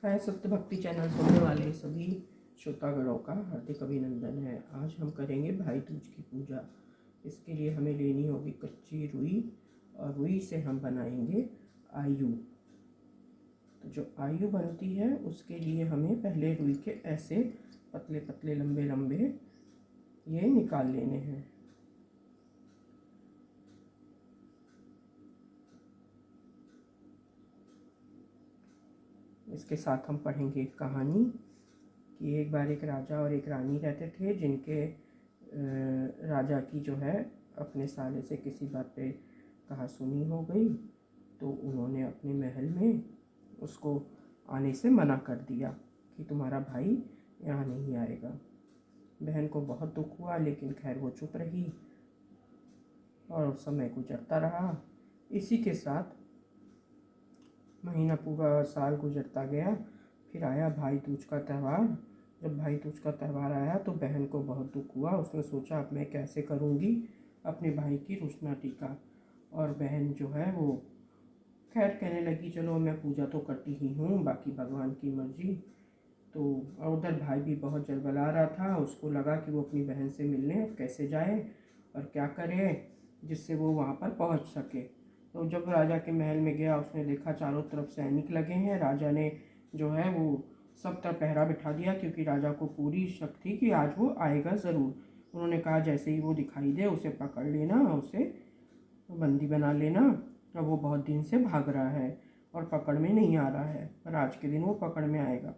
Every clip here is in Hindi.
हाय सत्य भक्ति चैनल सुनने वाले सभी श्रोतागणों का हार्दिक अभिनंदन है। आज हम करेंगे भाई दूज की पूजा। इसके लिए हमें लेनी होगी कच्ची रुई और रुई से हम बनाएंगे आयु। तो जो आयु बनती है उसके लिए हमें पहले रुई के ऐसे पतले पतले लंबे लंबे ये निकाल लेने हैं। इसके साथ हम पढ़ेंगे एक कहानी कि एक बार एक राजा और एक रानी रहते थे, जिनके राजा की जो है अपने साले से किसी बात पे कहा सुनी हो गई, तो उन्होंने अपने महल में उसको आने से मना कर दिया कि तुम्हारा भाई यहाँ नहीं आएगा। बहन को बहुत दुख हुआ, लेकिन खैर वो चुप रही और समय गुजरता रहा। इसी के साथ महीना पूरा साल गुजरता गया। फिर आया भाई दूज का त्यौहार। जब भाई दूज का त्यौहार आया तो बहन को बहुत दुख हुआ। उसने सोचा अब मैं कैसे करूँगी अपने भाई की रुसना टीका। और बहन जो है वो खैर कहने लगी चलो मैं पूजा तो करती ही हूँ, बाकी भगवान की मर्जी। तो उधर भाई भी बहुत जलबला रहा था। उसको लगा कि वो अपनी बहन से मिलने अब कैसे जाए और क्या करे जिससे वो वहाँ पर पहुँच सके। तो जब राजा के महल में गया, उसने देखा चारों तरफ सैनिक लगे हैं। राजा ने जो है वो सब तरफ पहरा बिठा दिया, क्योंकि राजा को पूरी शक थी कि आज वो आएगा ज़रूर। उन्होंने कहा जैसे ही वो दिखाई दे उसे पकड़ लेना, उसे बंदी बना लेना। अब वो बहुत दिन से भाग रहा है और पकड़ में नहीं आ रहा है, पर आज के दिन वो पकड़ में आएगा।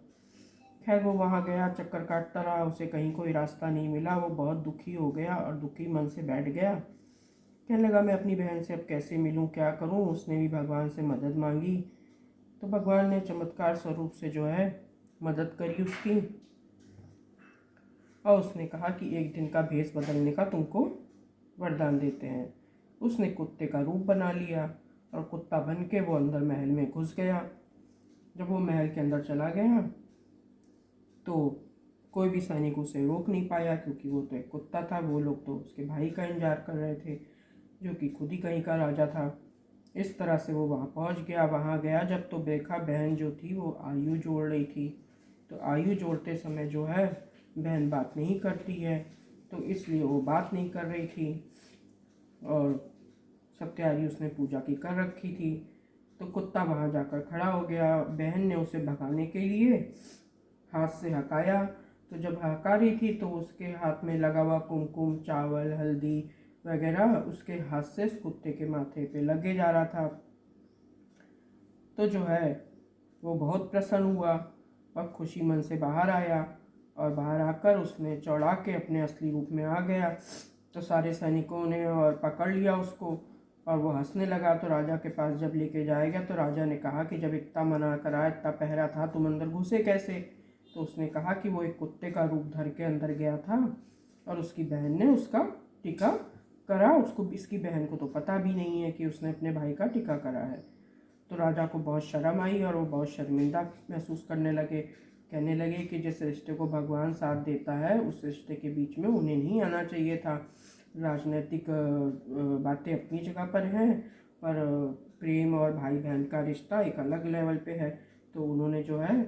खैर वो वहाँ गया, चक्कर काटता रहा, उसे कहीं कोई रास्ता नहीं मिला। वो बहुत दुखी हो गया और दुखी मन से बैठ गया। कहने लगा मैं अपनी बहन से अब कैसे मिलूं, क्या करूं। उसने भी भगवान से मदद मांगी, तो भगवान ने चमत्कार स्वरूप से जो है मदद करी उसकी। और उसने कहा कि एक दिन का भेष बदलने का तुमको वरदान देते हैं। उसने कुत्ते का रूप बना लिया और कुत्ता बन के वो अंदर महल में घुस गया। जब वो महल के अंदर चला गया तो कोई भी सैनिक उसे रोक नहीं पाया, क्योंकि वो तो एक कुत्ता था। वो लोग तो उसके भाई का इंतजार कर रहे थे, जो कि खुद ही कहीं का राजा था। इस तरह से वो वहाँ पहुँच गया। वहाँ गया जब तो देखा बहन जो थी वो आयु जोड़ रही थी। तो आयु जोड़ते समय जो है बहन बात नहीं करती है, तो इसलिए वो बात नहीं कर रही थी और सब तैयारी उसने पूजा की कर रखी थी। तो कुत्ता वहाँ जाकर खड़ा हो गया। बहन ने उसे भगाने के लिए हाथ से हकाया। तो जब हका रही थी तो उसके हाथ में लगा हुआ कुमकुम, चावल, हल्दी वगैरह उसके हाथ से उस कुत्ते के माथे पे लगे जा रहा था। तो जो है वो बहुत प्रसन्न हुआ और खुशी मन से बाहर आया, और बाहर आकर उसने चौड़ा के अपने असली रूप में आ गया। तो सारे सैनिकों ने और पकड़ लिया उसको और वो हंसने लगा। तो राजा के पास जब लेके जाएगा तो राजा ने कहा कि जब इतना मना करा, इतना पहरा था, तुम अंदर घुसे कैसे। तो उसने कहा कि वो एक कुत्ते का रूप धर के अंदर गया था और उसकी बहन ने उसका टीका करा। उसको इसकी बहन को तो पता भी नहीं है कि उसने अपने भाई का टीका करा है। तो राजा को बहुत शर्म आई और वो बहुत शर्मिंदा महसूस करने लगे। कहने लगे कि जिस रिश्ते को भगवान साथ देता है उस रिश्ते के बीच में उन्हें नहीं आना चाहिए था। राजनीतिक बातें अपनी जगह पर हैं, पर प्रेम और भाई बहन का रिश्ता एक अलग लेवल पे है। तो उन्होंने जो है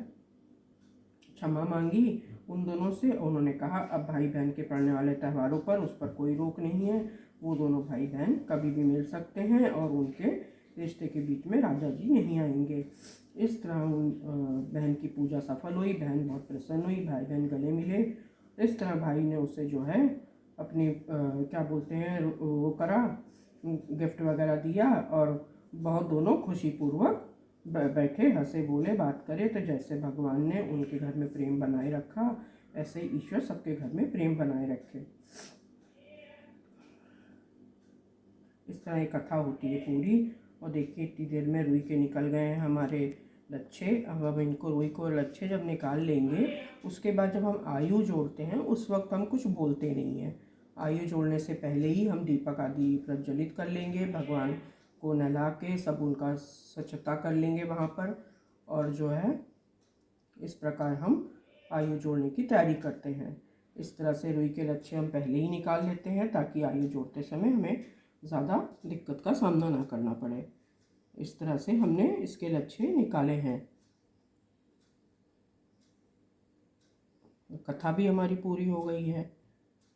क्षमा मांगी उन दोनों से। उन्होंने कहा अब भाई बहन के पड़ने वाले त्योहारों पर उस पर कोई रोक नहीं है, वो दोनों भाई बहन कभी भी मिल सकते हैं और उनके रिश्ते के बीच में राजा जी नहीं आएंगे। इस तरह उन बहन की पूजा सफल हुई। बहन बहुत प्रसन्न हुई, भाई बहन गले मिले। इस तरह भाई ने उसे जो है अपनी क्या बोलते हैं वो करा, गिफ्ट वगैरह दिया और बहुत दोनों खुशीपूर्वक बैठे, हंसे बोले, बात करे। तो जैसे भगवान ने उनके घर में प्रेम बनाए रखा, ऐसे ही ईश्वर सबके घर में प्रेम बनाए रखे। इस तरह एक कथा होती है पूरी। और देखिए इतनी देर में रुई के निकल गए हैं हमारे लच्छे। अब हम इनको रुई को लच्छे जब निकाल लेंगे, उसके बाद जब हम आयु जोड़ते हैं उस वक्त हम कुछ बोलते नहीं हैं। आयु जोड़ने से पहले ही हम दीपक आदि प्रज्वलित कर लेंगे, भगवान को नहला के सब उनका स्वच्छता कर लेंगे वहाँ पर। और जो है इस प्रकार हम आयु जोड़ने की तैयारी करते हैं। इस तरह से रुई के लच्छे हम पहले ही निकाल लेते हैं ताकि आयु जोड़ते समय हमें ज़्यादा दिक्कत का सामना ना करना पड़े। इस तरह से हमने इसके लच्छे निकाले हैं। कथा भी हमारी पूरी हो गई है।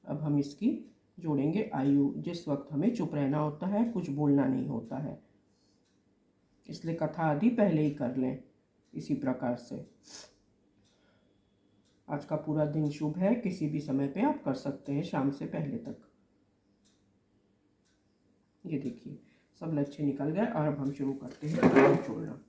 अब हम इसकी जोड़ेंगे आयु, जिस वक्त हमें चुप रहना होता है, कुछ बोलना नहीं होता है, इसलिए कथा आदि पहले ही कर लें। इसी प्रकार से आज का पूरा दिन शुभ है, किसी भी समय पे आप कर सकते हैं, शाम से पहले तक। ये देखिए सब लच्छे निकल गए और अब हम शुरू करते हैं जोड़ना।